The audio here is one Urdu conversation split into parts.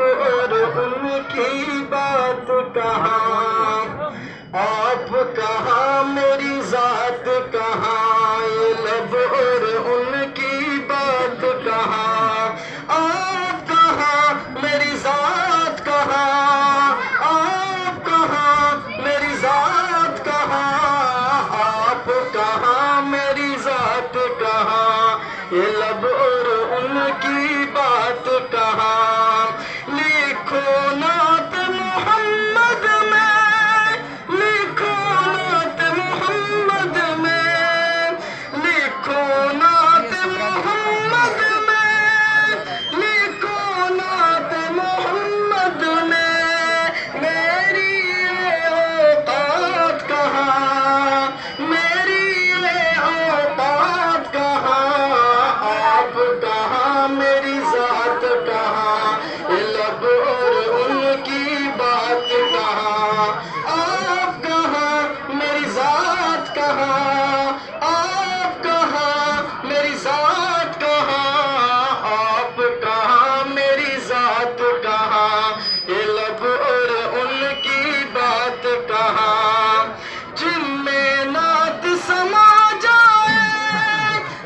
اور ان کی بات کہاں، آپ کہاں میری ذات کہاں، یہ لب اور ان کی بات کہاں، آپ کہاں میری ذات کہاں، آپ کہاں میری ذات کہاں، آپ کہاں میری ذات کہاں، یہ لب اور ان کی بات کہاں، لکھو نعت محمد میں، لکھو نعت محمد میں، لکھو نعت محمد میں، لکھو نعت محمد میں، میری یہ اوقات کہاں، میری یہ اوقات کہاں، آپ کہاں میری ذات کہاں، یہ لب اور ان کی بات کہاں، آپ کہاں میری ذات کہاں، آپ کہاں میری ذات کہاں، آپ کہاں میری ذات کہاں، یہ لب اور ان کی بات کہاں، جن میں نعت سما جائے،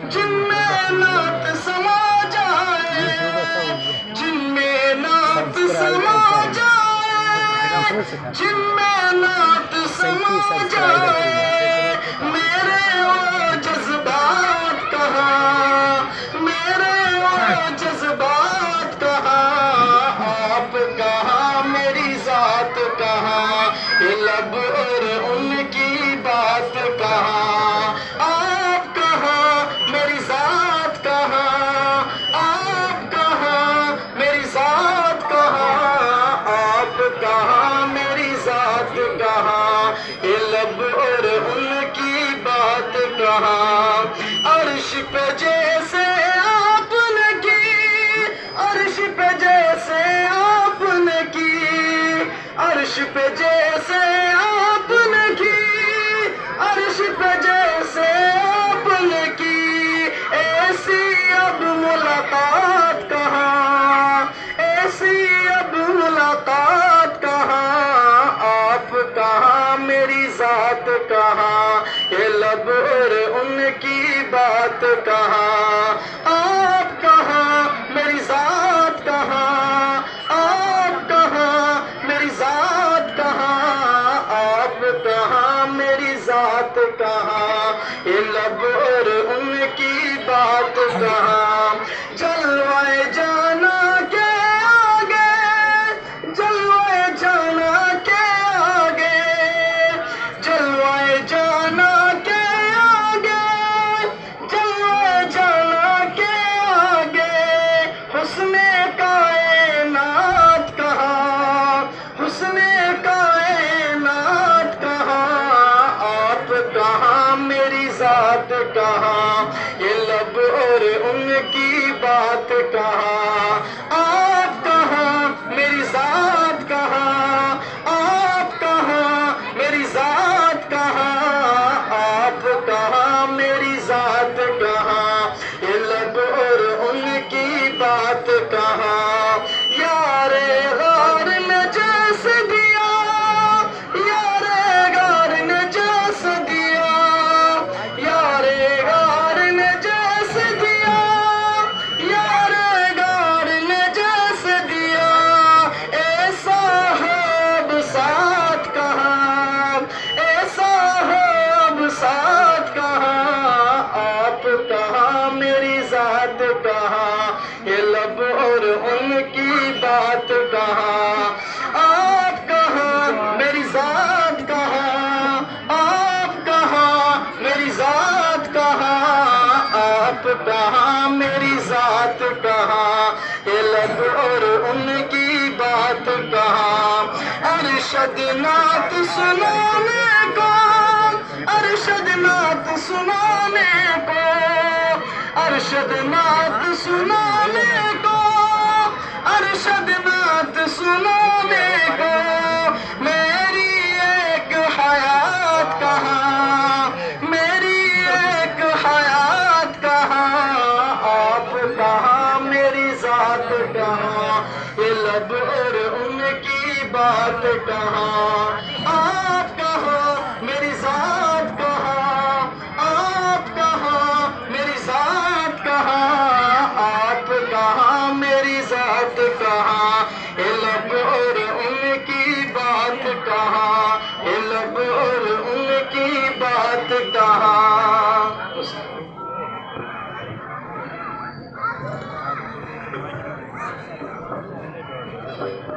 جن میں نعت سما جائے، جن میں نعت سما جائے، جن میں نعت سما جائے، میرے وہ جذبات کہاں، میرے وہ جذبات کہاں، آپ کہاں میری ذات کہاں، یہ لب اور ان کی بات کہاں، آپ کہاں میری ذات کہاں، آپ کہاں میری ذات کہاں، آپ کہاں میری ذات کہاں، یہ لب اور ان کی بات کہاں، عرش پہ جیسے آپ نے کی، عرش پہ جیسے آپ نے کی، عرش پہ جیسے آپ نے کی، عرش پہ جیسے آپ نے کی، ایسی اب ملاقات کہاں، ایسی اب ملاقات کہاں، آپ کہاں میری ذات کہاں، یہ لب اور ان کی بات کہاں، آپ کہاں میری ذات کہاں، آپ کہاں میری ذات کہاں، آپ کہاں میری ذات کہاں، یہ لب اور ان کی بات کہاں، جلوہ جانا کے آگے، جلوہ جانا کے آگے، جلوہ جانا کے آگے، جلوہ جانا کے آگے، حسن کائنات کہاں، حسن کائنات کہاں، آپ کہاں میری ذات کہاں، یہ لب اور ان کی بات کہاں، آپ کہاں میری ذات کہاں، آپ کہاں میری ذات کہاں، آپ کہاں میری ذات کہاں، یہ لب اور ان کی بات کہاں، یار غار نے جیسے دیا، یار غار نے جیسے دیا، یار غار نے جیسے دیا، یار غار نے جیسے دیا، ایسا اب ساتھ کہاں، ایسا اب ساتھ کہاں، آپ کہاں میری ذات کہاں، یہ لب اور ان کی بات کہاں، آپ کہاں میری ذات کہاں، آپ کہاں میری ذات کہاں، آپ کہاں میری ذات کہاں، یہ لب اور ان کی بات کہاں، ارشد نعت سنانے کو، ارشد نعت سنانے کو، ارشد نعت سنانے کو، ارشد نعت سنانے کو، میری ایک حیات کہاں، میری ایک حیات کہاں، آپ کہاں میری ذات کہاں۔ کہاں، یہ لب اور ان کی بات کہاں، آپ کہاں میری ذات کہاں، آپ کہاں میری ذات کہاں، آپ کہاں میری ذات کہاں، یہ لب اور ان کی بات کہاں، یہ لب اور ان کی بات کہاں۔